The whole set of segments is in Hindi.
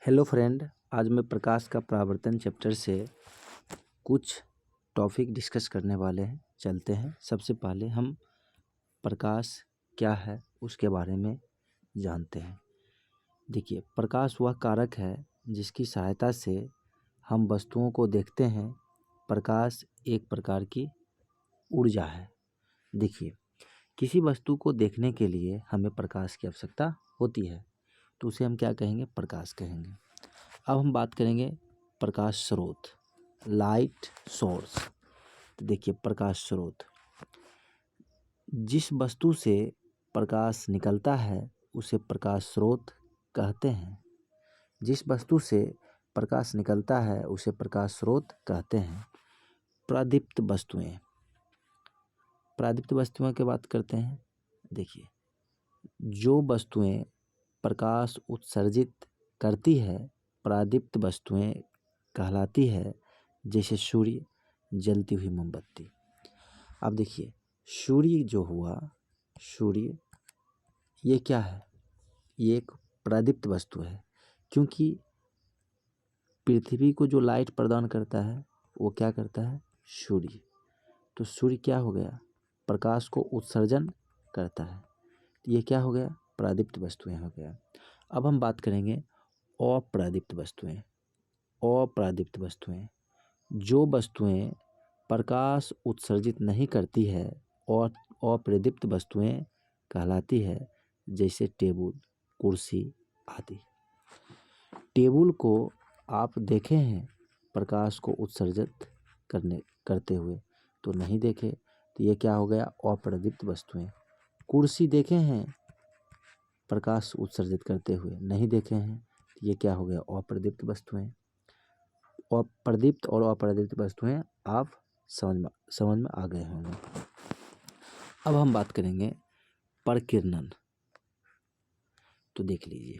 हेलो फ्रेंड, आज मैं प्रकाश का परावर्तन चैप्टर से कुछ टॉपिक डिस्कस करने वाले हैं। चलते हैं। सबसे पहले हम प्रकाश क्या है उसके बारे में जानते हैं। देखिए, प्रकाश वह कारक है जिसकी सहायता से हम वस्तुओं को देखते हैं। प्रकाश एक प्रकार की ऊर्जा है। देखिए, किसी वस्तु को देखने के लिए हमें प्रकाश की आवश्यकता होती है, तो उसे हम क्या कहेंगे? प्रकाश कहेंगे। अब हम बात करेंगे प्रकाश स्रोत, लाइट सोर्स। तो देखिए, प्रकाश स्रोत, जिस वस्तु से प्रकाश निकलता है उसे प्रकाश स्रोत कहते हैं। जिस वस्तु से प्रकाश निकलता है उसे प्रकाश स्रोत कहते हैं। प्रदीप्त वस्तुएं, प्रदीप्त वस्तुओं की बात करते हैं। देखिए, जो वस्तुएं प्रकाश उत्सर्जित करती है प्रदीप्त वस्तुएं कहलाती है, जैसे सूर्य, जलती हुई मोमबत्ती। अब देखिए, सूर्य जो हुआ, सूर्य ये क्या है? ये एक प्रदीप्त वस्तु है, क्योंकि पृथ्वी को जो लाइट प्रदान करता है वो क्या करता है? सूर्य। तो सूर्य क्या हो गया? प्रकाश को उत्सर्जन करता है। तो ये क्या हो गया? प्रदीप्त वस्तुएं हो गया। अब हम बात करेंगे अप्रदीप्त वस्तुएं। अप्रदीप्त वस्तुएं, जो वस्तुएं प्रकाश उत्सर्जित नहीं करती है और अप्रदीप्त वस्तुएं कहलाती है, जैसे टेबल, कुर्सी आदि। टेबल को आप देखे हैं प्रकाश को उत्सर्जित करते हुए? तो नहीं देखे, तो ये क्या हो गया? अप्रदीप्त वस्तुएं। कुर्सी देखे हैं प्रकाश उत्सर्जित करते हुए? नहीं देखे हैं, तो ये क्या हो गया? अप्रदीप्त वस्तुएं। और प्रदीप्त और अप्रदीप्त वस्तुएं आप समझ में आ गए होंगे। अब हम बात करेंगे प्रकीर्णन। तो देख लीजिए,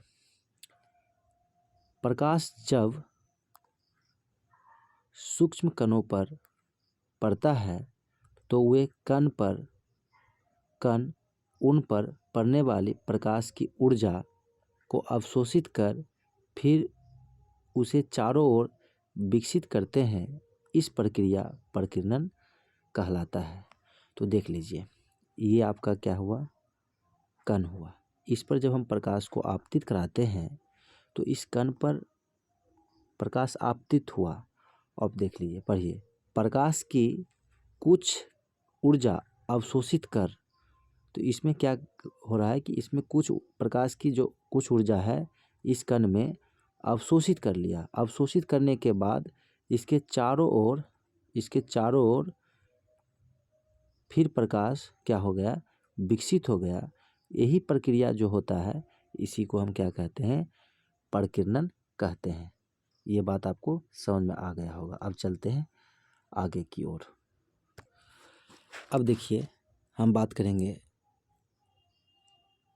प्रकाश जब सूक्ष्म कणों पर पड़ता है तो वे कण उन पर पड़ने वाली प्रकाश की ऊर्जा को अवशोषित कर फिर उसे चारों ओर विकसित करते हैं। इस प्रक्रिया प्रकीर्णन कहलाता है। तो देख लीजिए, ये आपका क्या हुआ? कण हुआ। इस पर जब हम प्रकाश को आपतित कराते हैं तो इस कण पर प्रकाश आपतित हुआ। अब देख लीजिए, पढ़िए, प्रकाश की कुछ ऊर्जा अवशोषित कर। तो इसमें क्या हो रहा है कि इसमें कुछ प्रकाश की जो कुछ ऊर्जा है इस कण में अवशोषित कर लिया। अवशोषित करने के बाद इसके चारों ओर फिर प्रकाश क्या हो गया? विकसित हो गया। यही प्रक्रिया जो होता है इसी को हम क्या कहते हैं? प्रकीर्णन कहते हैं। ये बात आपको समझ में आ गया होगा। अब चलते हैं आगे की ओर। अब देखिए, हम बात करेंगे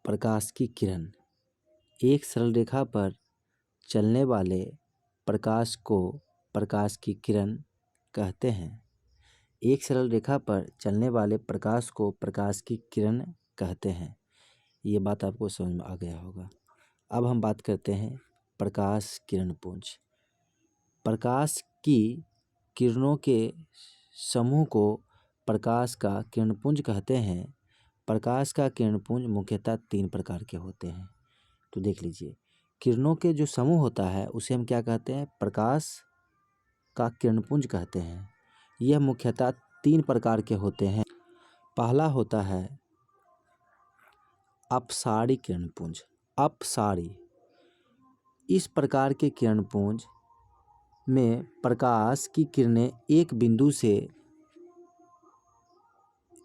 प्रकाश की किरण। एक सरल रेखा पर चलने वाले प्रकाश को प्रकाश की किरण कहते हैं। एक सरल रेखा पर चलने वाले प्रकाश को प्रकाश की किरण कहते हैं। ये बात आपको समझ में आ गया होगा। अब हम बात करते हैं प्रकाश किरण पुंज। प्रकाश की किरणों के समूह को प्रकाश का किरणपुंज कहते हैं। प्रकाश का किरणपुंज मुख्यतः 3 प्रकार के होते हैं। तो देख लीजिए, किरणों के जो समूह होता है उसे हम क्या कहते हैं? प्रकाश का किरणपुंज कहते हैं। यह मुख्यतः 3 प्रकार के होते हैं। पहला होता है अपसारी किरणपुंज। अपसारी, इस प्रकार के किरणपुंज में प्रकाश की किरणें एक बिंदु से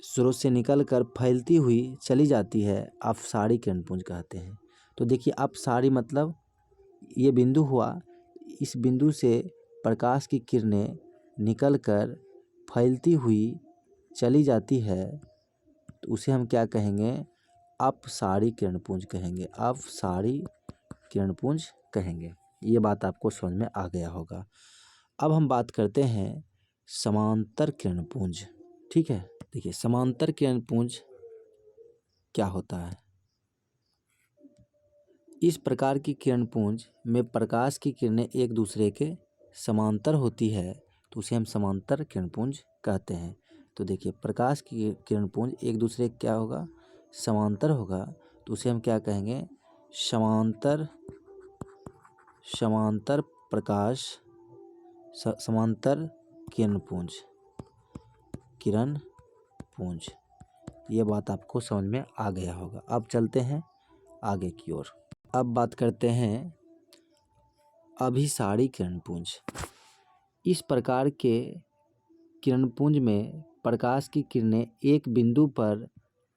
स्रोत से निकलकर फैलती हुई चली जाती है। अपसारी किरणपुंज कहते हैं। तो देखिए, अपसारी मतलब ये बिंदु हुआ, इस बिंदु से प्रकाश की किरणें निकलकर फैलती हुई चली जाती है, तो उसे हम क्या कहेंगे? अपसारी किरणपुंज कहेंगे। अपसारी किरणपुंज कहेंगे। ये बात आपको समझ में आ गया होगा। अब हम बात करते हैं समांतर किरणपुंज। ठीक है, देखिए, समांतर किरणपुंज क्या होता है? इस प्रकार की किरणपुंज में प्रकाश की किरणें एक दूसरे के समांतर होती है तो उसे हम समांतर किरणपुंज कहते हैं। तो देखिए, प्रकाश की किरणपुंज एक दूसरे क्या होगा, समांतर होगा, तो उसे हम क्या कहेंगे, समांतर प्रकाश, समांतर किरणपुंज। ये बात आपको समझ में आ गया होगा। अब चलते हैं आगे की ओर। अब बात करते हैं अभिसारी किरणपुंज। इस प्रकार के किरणपुंज में प्रकाश की किरणें एक बिंदु पर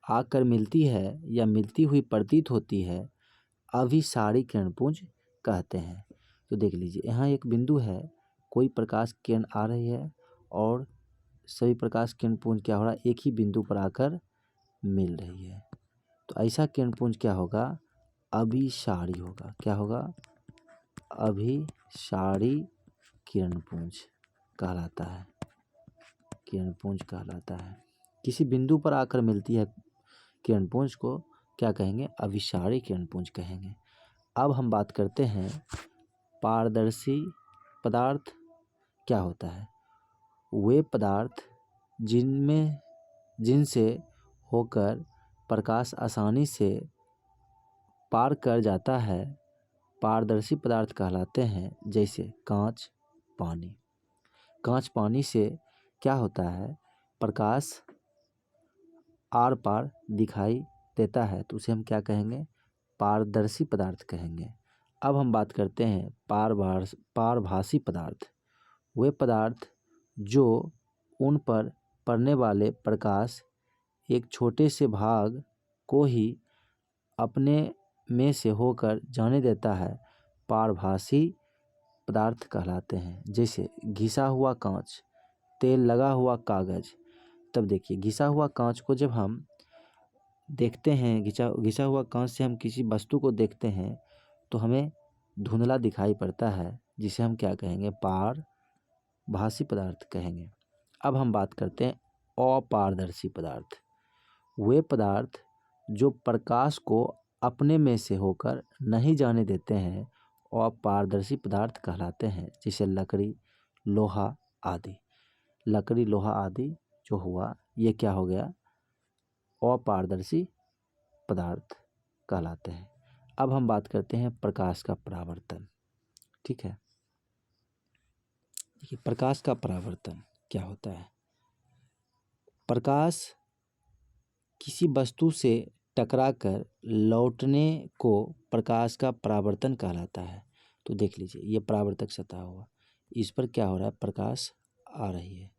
आकर मिलती है या मिलती हुई प्रतीत होती है, अभिसारी किरणपुंज कहते हैं। तो देख लीजिए, यहाँ एक बिंदु है, कोई प्रकाश किरण आ रही है और सभी प्रकाश किरणपुंज क्या हो रहा है, एक ही बिंदु पर आकर मिल रही है। तो ऐसा किरणपुंज क्या होगा, अभिसारी होगा। क्या होगा, अभिसारी किरणपुंज कहलाता है। किसी बिंदु पर आकर मिलती है किरणपुंज को क्या कहेंगे, अभिसारी किरणपुंज कहेंगे। अब हम बात करते हैं पारदर्शी पदार्थ क्या होता है। वे पदार्थ जिनसे होकर प्रकाश आसानी से पार कर जाता है, पारदर्शी पदार्थ कहलाते हैं। जैसे कांच, पानी से क्या होता है, प्रकाश आर पार दिखाई देता है, तो उसे हम क्या कहेंगे, पारदर्शी पदार्थ कहेंगे। अब हम बात करते हैं पारभासी पदार्थ। वे पदार्थ जो उन पर पड़ने वाले प्रकाश एक छोटे से भाग को ही अपने में से होकर जाने देता है, पारभासी पदार्थ कहलाते हैं। जैसे घिसा हुआ कांच, तेल लगा हुआ कागज। तब देखिए, घिसा हुआ कांच को जब हम देखते हैं, घिसा हुआ कांच से हम किसी वस्तु को देखते हैं तो हमें धुंधला दिखाई पड़ता है, जिसे हम क्या कहेंगे, पारभासी पदार्थ कहेंगे। अब हम बात करते हैं अपारदर्शी पदार्थ। वे पदार्थ जो प्रकाश को अपने में से होकर नहीं जाने देते हैं, अपारदर्शी पदार्थ कहलाते हैं। जैसे लकड़ी, लोहा आदि। जो हुआ, ये क्या हो गया, अपारदर्शी पदार्थ कहलाते हैं। अब हम बात करते हैं प्रकाश का परावर्तन। ठीक है, देखिए, प्रकाश का परावर्तन क्या होता है। प्रकाश किसी वस्तु से टकराकर लौटने को प्रकाश का परावर्तन कहलाता है। तो देख लीजिए, ये परावर्तक सतह हुआ, इस पर क्या हो रहा है, प्रकाश आ रही है,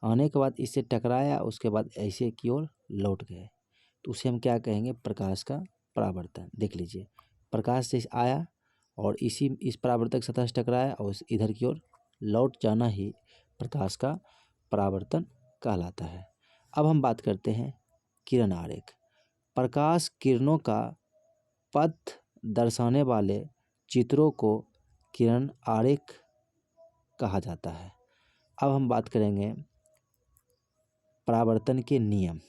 आने के बाद इससे टकराया, उसके बाद ऐसे की ओर लौट गए, तो उसे हम क्या कहेंगे, प्रकाश का परावर्तन। देख लीजिए, प्रकाश से आया और इस परावर्तक सतह से टकराया और इधर की ओर लौट जाना ही प्रकाश का परावर्तन कहलाता है। अब हम बात करते हैं किरण आरेख। प्रकाश किरणों का पथ दर्शाने वाले चित्रों को किरण आरेख कहा जाता है। अब हम बात करेंगे परावर्तन के नियम।